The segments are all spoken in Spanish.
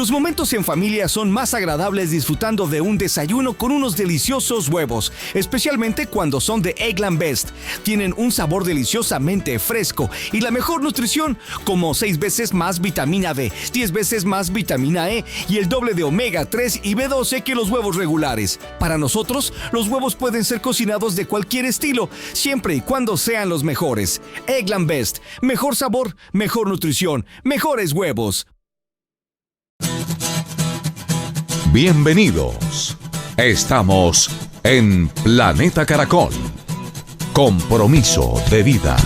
Los momentos en familia son más agradables disfrutando de un desayuno con unos deliciosos huevos, especialmente cuando son de Eggland Best. Tienen un sabor deliciosamente fresco y la mejor nutrición, como 6 veces más vitamina D, 10 veces más vitamina E y el doble de omega 3 y B12 que los huevos regulares. Para nosotros, los huevos pueden ser cocinados de cualquier estilo, siempre y cuando sean los mejores. Eggland Best. Mejor sabor, mejor nutrición, mejores huevos. Bienvenidos. Estamos en Planeta Caracol. Compromiso de vida.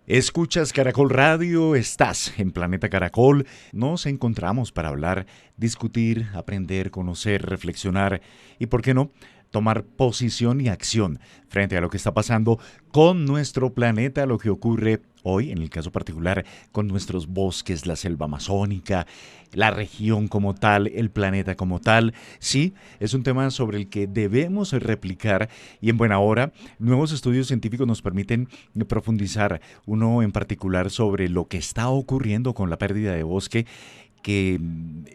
Escuchas Caracol Radio, estás en Planeta Caracol. Nos encontramos para hablar, discutir, aprender, conocer, reflexionar y, ¿por qué no?, tomar posición y acción frente a lo que está pasando con nuestro planeta, lo que ocurre hoy, en el caso particular, con nuestros bosques, la selva amazónica, la región como tal, el planeta como tal. Sí, es un tema sobre el que debemos replicar y en buena hora nuevos estudios científicos nos permiten profundizar, uno en particular sobre lo que está ocurriendo con la pérdida de bosque, que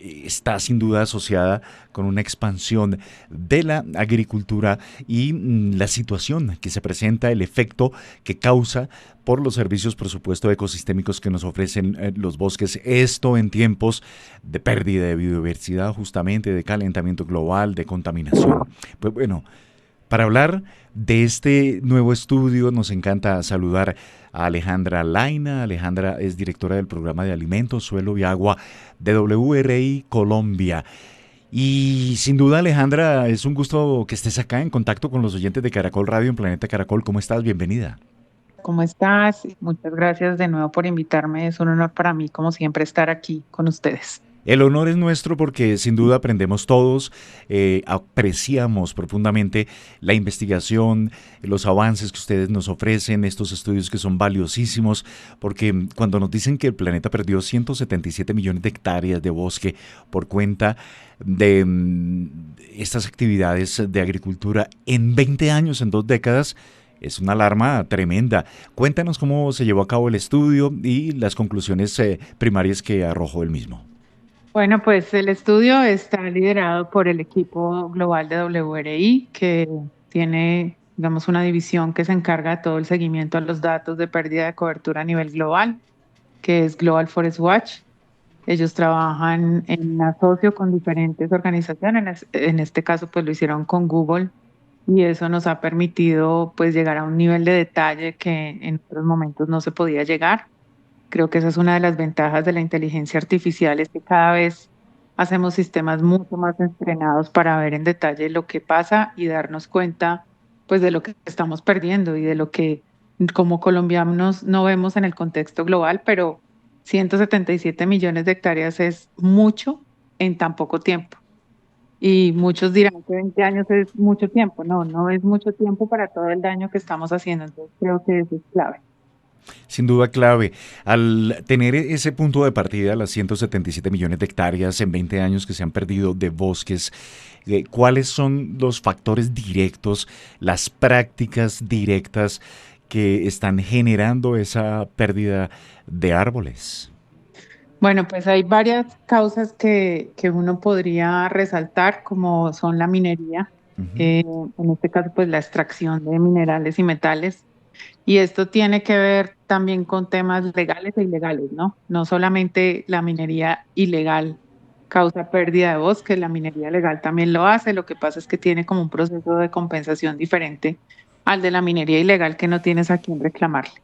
está sin duda asociada con una expansión de la agricultura y la situación que se presenta, el efecto que causa por los servicios, por supuesto, ecosistémicos que nos ofrecen los bosques. Esto en tiempos de pérdida de biodiversidad, justamente, de calentamiento global, de contaminación. Pues bueno, para hablar de este nuevo estudio, nos encanta saludar a Alejandra Laina. Alejandra es directora del Programa de Alimentos, Suelo y Agua de WRI Colombia. Y sin duda, Alejandra, es un gusto que estés acá en contacto con los oyentes de Caracol Radio en Planeta Caracol. ¿Cómo estás? Bienvenida. ¿Cómo estás? Muchas gracias de nuevo por invitarme. Es un honor para mí, como siempre, estar aquí con ustedes. El honor es nuestro porque sin duda aprendemos todos, apreciamos profundamente la investigación, los avances que ustedes nos ofrecen, estos estudios que son valiosísimos, porque cuando nos dicen que el planeta perdió 177 millones de hectáreas de bosque por cuenta de estas actividades de agricultura en 20 años, en 2 décadas, es una alarma tremenda. Cuéntanos cómo se llevó a cabo el estudio y las conclusiones primarias que arrojó el mismo. Bueno, pues el estudio está liderado por el equipo global de WRI, que tiene, digamos, una división que se encarga de todo el seguimiento a los datos de pérdida de cobertura a nivel global, que es Global Forest Watch. Ellos trabajan en asocio con diferentes organizaciones, en este caso pues lo hicieron con Google, y eso nos ha permitido pues llegar a un nivel de detalle que en otros momentos no se podía llegar. Creo que esa es una de las ventajas de la inteligencia artificial, es que cada vez hacemos sistemas mucho más entrenados para ver en detalle lo que pasa y darnos cuenta pues de lo que estamos perdiendo y de lo que como colombianos no vemos en el contexto global, pero 177 millones de hectáreas es mucho en tan poco tiempo. Y muchos dirán que 20 años es mucho tiempo. No, no es mucho tiempo para todo el daño que estamos haciendo. Entonces creo que eso es clave. Sin duda clave. Al tener ese punto de partida, las 177 millones de hectáreas en 20 años que se han perdido de bosques, ¿cuáles son los factores directos, las prácticas directas que están generando esa pérdida de árboles? Bueno, pues hay varias causas que uno podría resaltar, como son la minería, en este caso pues la extracción de minerales y metales. Y esto tiene que ver también con temas legales e ilegales, ¿no? No solamente la minería ilegal causa pérdida de bosque, la minería legal también lo hace. Lo que pasa es que tiene como un proceso de compensación diferente al de la minería ilegal, que no tienes a quién reclamarle.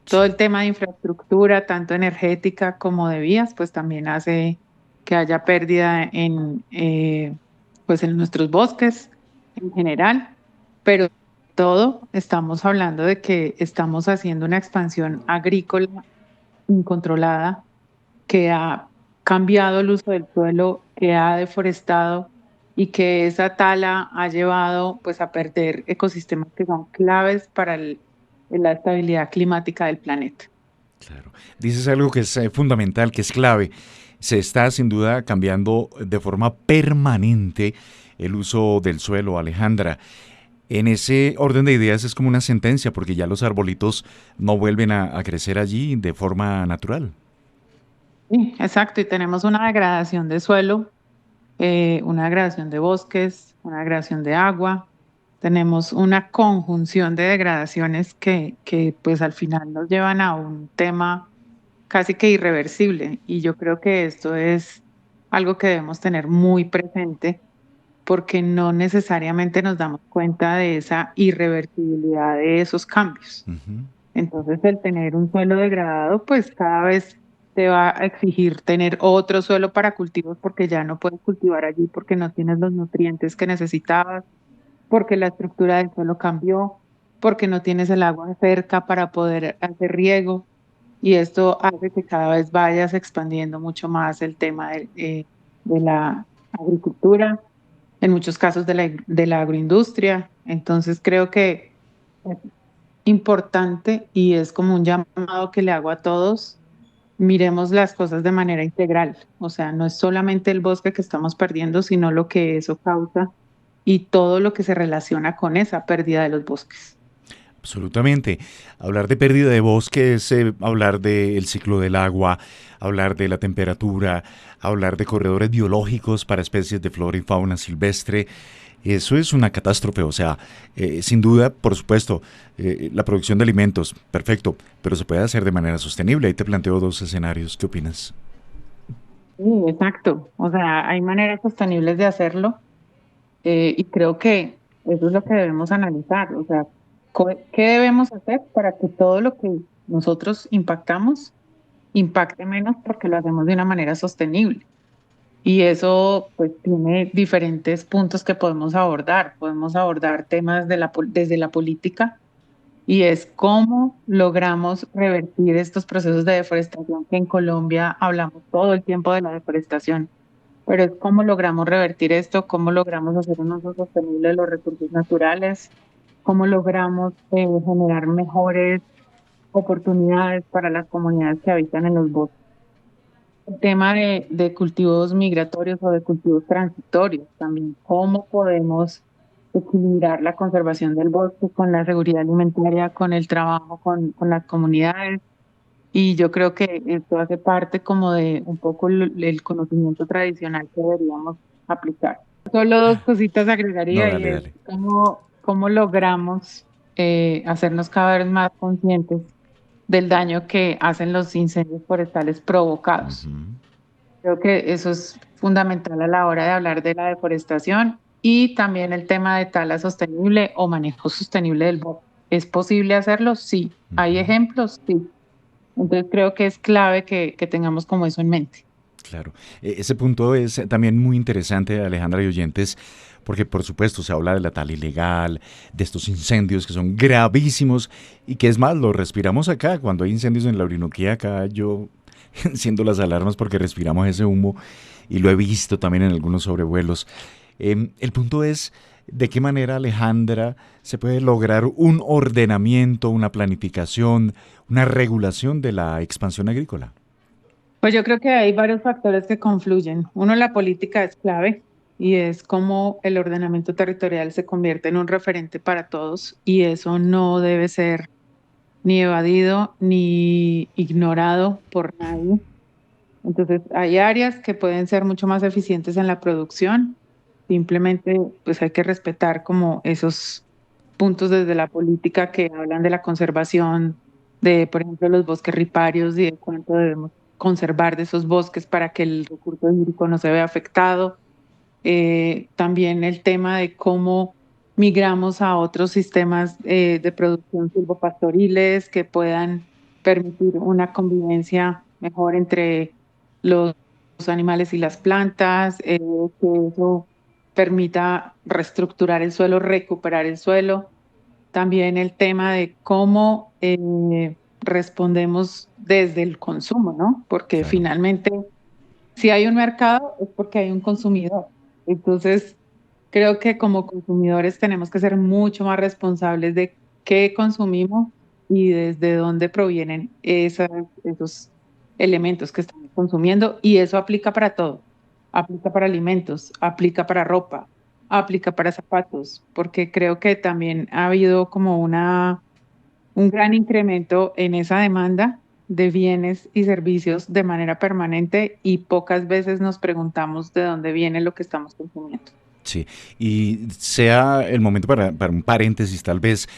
Todo el tema de infraestructura, tanto energética como de vías, pues también hace que haya pérdida pues en nuestros bosques en general, pero todo estamos hablando de que estamos haciendo una expansión agrícola incontrolada que ha cambiado el uso del suelo, que ha deforestado y que esa tala ha llevado pues a perder ecosistemas que son claves para la estabilidad climática del planeta. Claro. Dices algo que es fundamental, que es clave. Se está sin duda cambiando de forma permanente el uso del suelo, Alejandra. En ese orden de ideas es como una sentencia, porque ya los arbolitos no vuelven a crecer allí de forma natural. Sí, exacto, y tenemos una degradación de suelo, una degradación de bosques, una degradación de agua. Tenemos una conjunción de degradaciones que pues al final nos llevan a un tema casi que irreversible. Y yo creo que esto es algo que debemos tener muy presente porque no necesariamente nos damos cuenta de esa irreversibilidad de esos cambios. Ujú. Entonces, el tener un suelo degradado, pues cada vez te va a exigir tener otro suelo para cultivos porque ya no puedes cultivar allí porque no tienes los nutrientes que necesitabas, porque la estructura del suelo cambió, porque no tienes el agua cerca para poder hacer riego. Y esto hace que cada vez vayas expandiendo mucho más el tema de la agricultura, en muchos casos de la agroindustria. Entonces, creo que importante y es como un llamado que le hago a todos, miremos las cosas de manera integral, o sea, no es solamente el bosque que estamos perdiendo, sino lo que eso causa y todo lo que se relaciona con esa pérdida de los bosques. Absolutamente. Hablar de pérdida de bosque es hablar del ciclo del agua, hablar de la temperatura, hablar de corredores biológicos para especies de flora y fauna silvestre. Eso es una catástrofe, o sea, sin duda, por supuesto, la producción de alimentos, perfecto, pero se puede hacer de manera sostenible. Ahí te planteo dos escenarios. ¿Qué opinas? Sí, exacto, o sea, hay maneras sostenibles de hacerlo y creo que eso es lo que debemos analizar, o sea, ¿qué debemos hacer para que todo lo que nosotros impactamos impacte menos porque lo hacemos de una manera sostenible? Y eso pues tiene diferentes puntos que podemos abordar. Podemos abordar temas desde la política y es cómo logramos revertir estos procesos de deforestación que en Colombia hablamos todo el tiempo de la deforestación, pero es cómo logramos revertir esto, cómo logramos hacer un uso sostenible de los recursos naturales, cómo logramos generar mejores oportunidades para las comunidades que habitan en los bosques. El tema de cultivos migratorios o de cultivos transitorios también. ¿Cómo podemos equilibrar la conservación del bosque con la seguridad alimentaria, con el trabajo con las comunidades? Y yo creo que esto hace parte como de un poco el conocimiento tradicional que deberíamos aplicar. Solo dos cositas No, agregaría y dale, es dale. cómo logramos hacernos cada vez más conscientes del daño que hacen los incendios forestales provocados. Ujú. Creo que eso es fundamental a la hora de hablar de la deforestación y también el tema de tala sostenible o manejo sostenible del bosque. ¿Es posible hacerlo? Sí. ¿Hay Ujú. ejemplos? Sí. Entonces creo que es clave que tengamos como eso en mente. Claro, ese punto es también muy interesante, Alejandra y oyentes, porque por supuesto se habla de la tala ilegal, de estos incendios que son gravísimos y que es más, lo respiramos acá, cuando hay incendios en la Orinoquía, acá yo enciendo las alarmas porque respiramos ese humo y lo he visto también en algunos sobrevuelos. El punto es de qué manera, Alejandra, se puede lograr un ordenamiento, una planificación, una regulación de la expansión agrícola. Pues yo creo que hay varios factores que confluyen. Uno, la política es clave y es cómo el ordenamiento territorial se convierte en un referente para todos y eso no debe ser ni evadido ni ignorado por nadie. Entonces, hay áreas que pueden ser mucho más eficientes en la producción. Simplemente, pues hay que respetar como esos puntos desde la política que hablan de la conservación de, por ejemplo, los bosques riparios y de cuánto debemos conservar de esos bosques para que el recurso hídrico no se vea afectado. También el tema de cómo migramos a otros sistemas de producción silvopastoriles que puedan permitir una convivencia mejor entre los animales y las plantas, que eso permita reestructurar el suelo, recuperar el suelo. También el tema de cómo respondemos desde el consumo, ¿no? Porque Claro. finalmente si hay un mercado es porque hay un consumidor. Entonces, creo que como consumidores tenemos que ser mucho más responsables de qué consumimos y desde dónde provienen esos elementos que estamos consumiendo. Y eso aplica para todo. Aplica para alimentos, aplica para ropa, aplica para zapatos, porque creo que también ha habido como un gran incremento en esa demanda de bienes y servicios de manera permanente y pocas veces nos preguntamos de dónde viene lo que estamos consumiendo. Sí, y sea el momento para un paréntesis, tal vez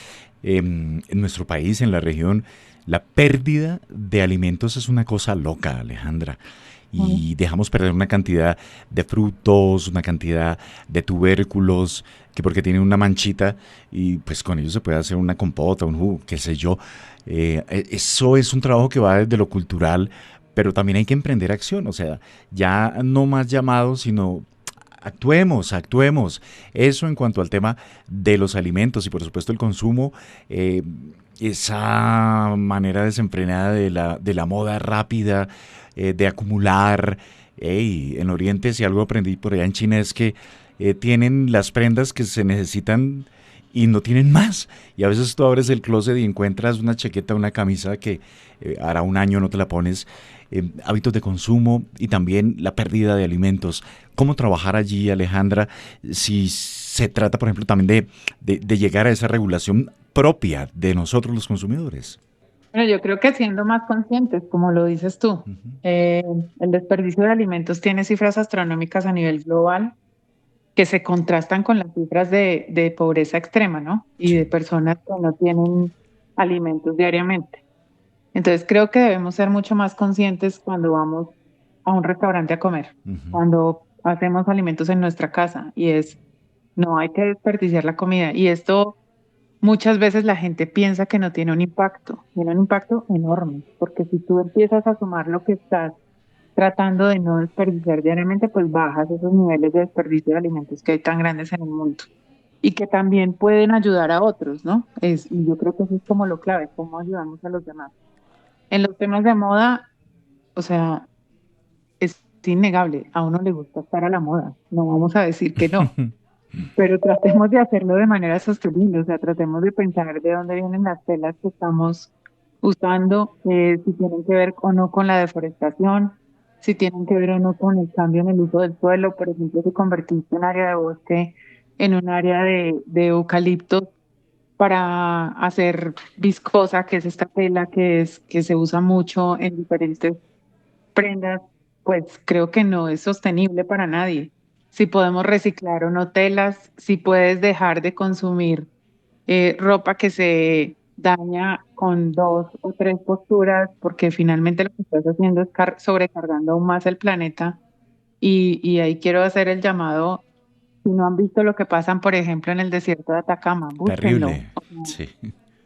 en nuestro país, en la región, la pérdida de alimentos es una cosa loca, Alejandra. Y dejamos perder una cantidad de frutos, una cantidad de tubérculos, que porque tienen una manchita y pues con ellos se puede hacer una compota, un jugo, qué sé yo. Eso es un trabajo que va desde lo cultural, pero también hay que emprender acción, o sea, ya no más llamados, sino actuemos, actuemos. Eso en cuanto al tema de los alimentos y por supuesto el consumo, esa manera desenfrenada de la moda rápida, de acumular. Ey, en Oriente, si algo aprendí por allá en China es que tienen las prendas que se necesitan y no tienen más. Y a veces tú abres el closet y encuentras una chaqueta, una camisa que hará un año no te la pones. Hábitos de consumo y también la pérdida de alimentos. ¿Cómo trabajar allí, Alejandra, si se trata, por ejemplo, también de llegar a esa regulación propia de nosotros los consumidores? Bueno, yo creo que siendo más conscientes, como lo dices tú, Uh-huh. eh, el desperdicio de alimentos tiene cifras astronómicas a nivel global que se contrastan con las cifras de pobreza extrema, ¿no? Y de Sí. personas que no tienen alimentos diariamente. Entonces creo que debemos ser mucho más conscientes cuando vamos a un restaurante a comer, Uh-huh. cuando hacemos alimentos en nuestra casa y es, no hay que desperdiciar la comida. Y esto muchas veces la gente piensa que no tiene un impacto enorme, porque si tú empiezas a sumar lo que estás tratando de no desperdiciar diariamente, pues bajas esos niveles de desperdicio de alimentos que hay tan grandes en el mundo y que también pueden ayudar a otros, ¿no? Y yo creo que eso es como lo clave, cómo ayudamos a los demás. En los temas de moda, o sea, es innegable, a uno le gusta estar a la moda, no vamos a decir que no, pero tratemos de hacerlo de manera sostenible, o sea, tratemos de pensar de dónde vienen las telas que estamos usando, si tienen que ver o no con la deforestación, si tienen que ver o no con el cambio en el uso del suelo, por ejemplo, si convertiste un área de bosque en un área de eucaliptos para hacer viscosa, que es esta tela que se usa mucho en diferentes prendas, pues creo que no es sostenible para nadie. Si podemos reciclar o no telas, si puedes dejar de consumir ropa que se daña con dos o tres posturas, porque finalmente lo que estás haciendo es sobrecargando aún más el planeta. Y ahí quiero hacer el llamado, si no han visto lo que pasan, por ejemplo, en el desierto de Atacama, búsquenlo. Terrible. Sí.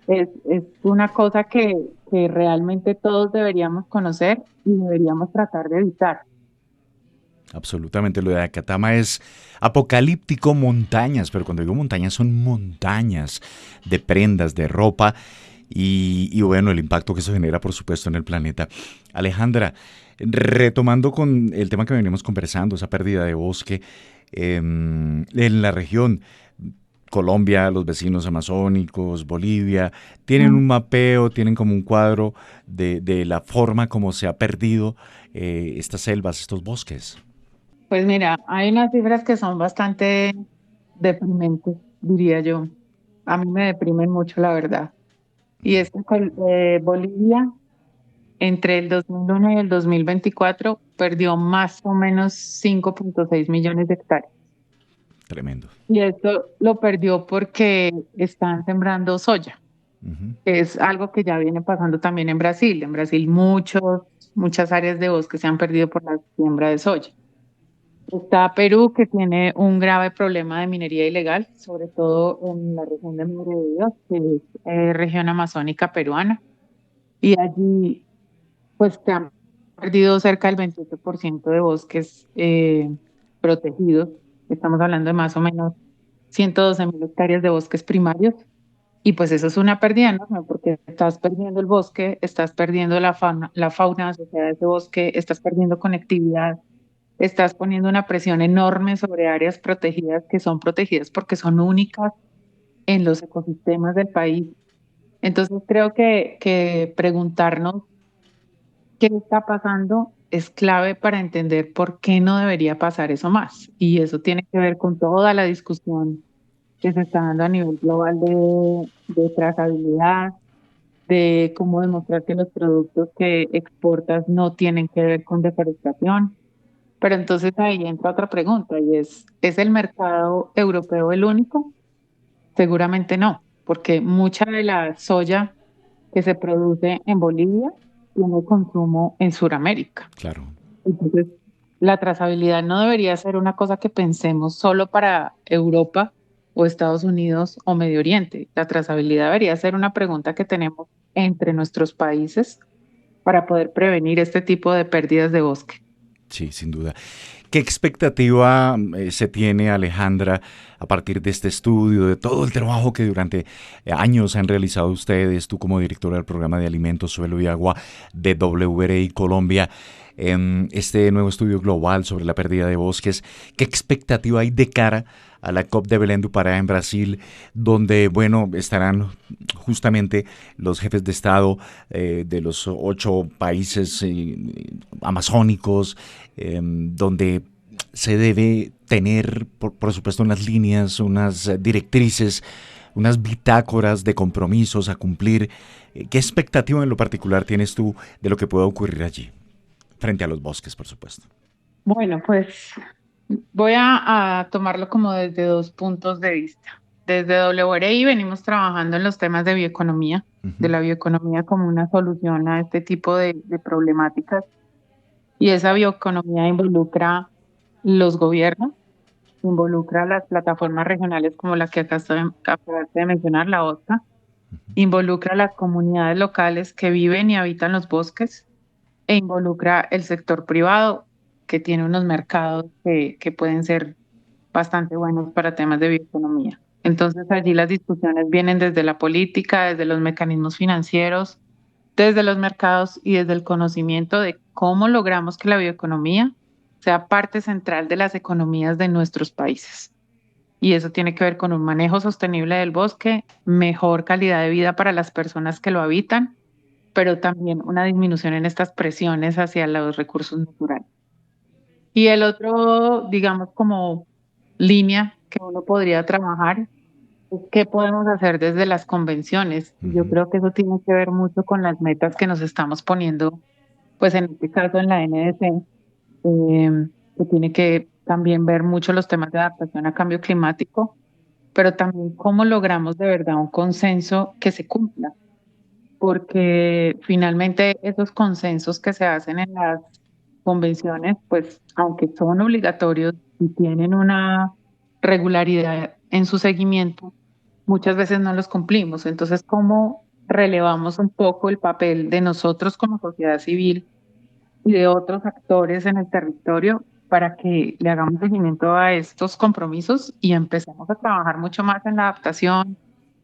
Es una cosa que realmente todos deberíamos conocer y deberíamos tratar de evitar. Absolutamente, lo de Acatama es apocalíptico, montañas, pero cuando digo montañas son montañas de prendas, de ropa y bueno, el impacto que eso genera, por supuesto, en el planeta. Alejandra, retomando con el tema que venimos conversando, esa pérdida de bosque en la región, Colombia, los vecinos amazónicos, Bolivia, tienen un mapeo, tienen como un cuadro de la forma como se ha perdido estas selvas, estos bosques. Pues mira, hay unas cifras que son bastante deprimentes, diría yo. A mí me deprimen mucho, la verdad. Y es que Bolivia, entre el 2001 y el 2024, perdió más o menos 5,6 millones de hectáreas. Tremendo. Y esto lo perdió porque están sembrando soya, Uh-huh. que es algo que ya viene pasando también en Brasil. En Brasil muchas áreas de bosque se han perdido por la siembra de soya. Está Perú, que tiene un grave problema de minería ilegal, sobre todo en la región de Madre de Dios, que es región amazónica peruana. Y allí, pues, se han perdido cerca del 28% de bosques protegidos. Estamos hablando de más o menos 112.000 hectáreas de bosques primarios. Y pues eso es una pérdida enorme, porque estás perdiendo el bosque, estás perdiendo la fauna asociada a ese bosque, estás perdiendo conectividad. Estás poniendo una presión enorme sobre áreas protegidas que son protegidas porque son únicas en los ecosistemas del país. Entonces creo que preguntarnos qué está pasando es clave para entender por qué no debería pasar eso más. Y eso tiene que ver con toda la discusión que se está dando a nivel global de trazabilidad, de cómo demostrar que los productos que exportas no tienen que ver con deforestación. Pero entonces ahí entra otra pregunta y ¿es el mercado europeo el único? Seguramente no, porque mucha de la soya que se produce en Bolivia tiene consumo en Sudamérica. Claro. Entonces, la trazabilidad no debería ser una cosa que pensemos solo para Europa o Estados Unidos o Medio Oriente. La trazabilidad debería ser una pregunta que tenemos entre nuestros países para poder prevenir este tipo de pérdidas de bosque. Sí, sin duda. ¿Qué expectativa se tiene, Alejandra, a partir de este estudio, de todo el trabajo que durante años han realizado ustedes, tú como directora del programa de Alimentos, Suelo y Agua de WRI Colombia, en este nuevo estudio global sobre la pérdida de bosques? ¿Qué expectativa hay de cara a la COP de Belém do Pará en Brasil, donde, bueno, estarán justamente los jefes de Estado de los 8 países amazónicos, donde se debe tener, por supuesto, unas líneas, unas directrices, unas bitácoras de compromisos a cumplir? ¿Qué expectativa en lo particular tienes tú de lo que pueda ocurrir allí, frente a los bosques, por supuesto? Bueno, pues voy a tomarlo como desde 2 puntos de vista. Desde WRI venimos trabajando en los temas de bioeconomía, de la bioeconomía como una solución a este tipo de problemáticas. Y esa bioeconomía involucra los gobiernos, involucra las plataformas regionales como la que acabaste de mencionar, la OSCA, involucra las comunidades locales que viven y habitan los bosques e involucra el sector privado que tiene unos mercados que pueden ser bastante buenos para temas de bioeconomía. Entonces allí las discusiones vienen desde la política, desde los mecanismos financieros, desde los mercados y desde el conocimiento de cómo logramos que la bioeconomía sea parte central de las economías de nuestros países. Y eso tiene que ver con un manejo sostenible del bosque, mejor calidad de vida para las personas que lo habitan, pero también una disminución en estas presiones hacia los recursos naturales. Y el otro, digamos, como línea que uno podría trabajar es qué podemos hacer desde las convenciones. Yo creo que eso tiene que ver mucho con las metas que nos estamos poniendo, pues en este caso en la NDC, que tiene que también ver mucho los temas de adaptación a cambio climático, pero también cómo logramos de verdad un consenso que se cumpla, porque finalmente esos consensos que se hacen en las convenciones, pues aunque son obligatorios y tienen una regularidad en su seguimiento, muchas veces no los cumplimos. Entonces, ¿cómo relevamos un poco el papel de nosotros como sociedad civil y de otros actores en el territorio para que le hagamos seguimiento a estos compromisos y empecemos a trabajar mucho más en la adaptación,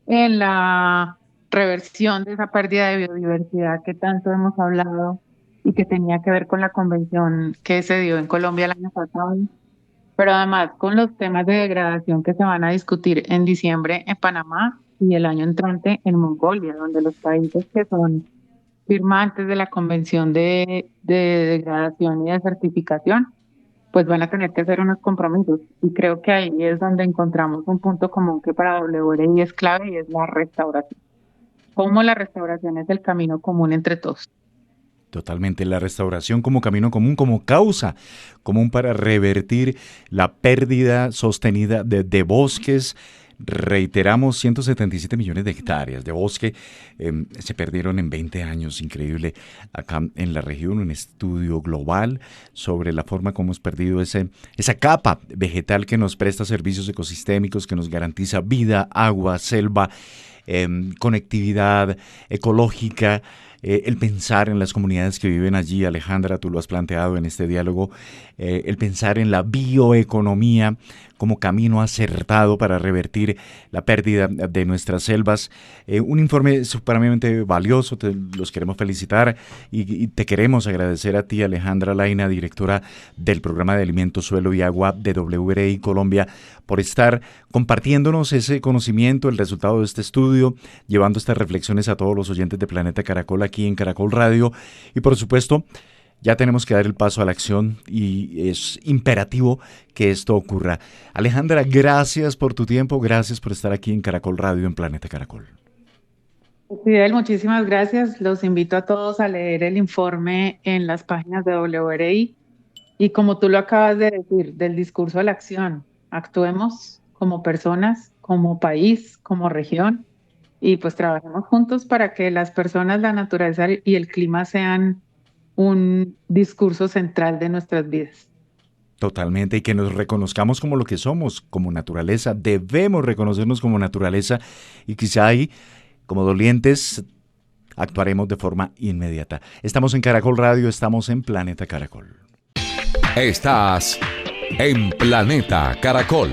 en la reversión de esa pérdida de biodiversidad que tanto hemos hablado y que tenía que ver con la convención que se dio en Colombia el año pasado, pero además con los temas de degradación que se van a discutir en diciembre en Panamá y el año entrante en Mongolia, donde los países que son firmantes de la convención de degradación y de certificación, pues van a tener que hacer unos compromisos. Y creo que ahí es donde encontramos un punto común que para WRI es clave y es la restauración. Cómo la restauración es el camino común entre todos. Totalmente, la restauración como camino común, como causa común para revertir la pérdida sostenida de bosques. Reiteramos, 177 millones de hectáreas de bosque se perdieron en 20 años, increíble, acá en la región, un estudio global sobre la forma como hemos perdido esa capa vegetal que nos presta servicios ecosistémicos, que nos garantiza vida, agua, selva, conectividad ecológica. El pensar en las comunidades que viven allí, Alejandra, tú lo has planteado en este diálogo, el pensar en la bioeconomía como camino acertado para revertir la pérdida de nuestras selvas. Un informe supremamente valioso, los queremos felicitar y te queremos agradecer a ti, Alejandra Laina, directora del programa de Alimentos, Suelo y Agua de WRI Colombia, por estar compartiéndonos ese conocimiento, el resultado de este estudio, llevando estas reflexiones a todos los oyentes de Planeta Caracol aquí en Caracol Radio. Y por supuesto, ya tenemos que dar el paso a la acción y es imperativo que esto ocurra. Alejandra, gracias por tu tiempo, gracias por estar aquí en Caracol Radio en Planeta Caracol. Fidel, muchísimas gracias. Los invito a todos a leer el informe en las páginas de WRI. Y como tú lo acabas de decir, del discurso a la acción, actuemos como personas, como país, como región, y pues trabajemos juntos para que las personas, la naturaleza y el clima sean un discurso central de nuestras vidas. Totalmente, y que nos reconozcamos como lo que somos, como naturaleza. Debemos reconocernos como naturaleza y quizá ahí, como dolientes, actuaremos de forma inmediata. Estamos en Caracol Radio, estamos en Planeta Caracol. Estás en Planeta Caracol.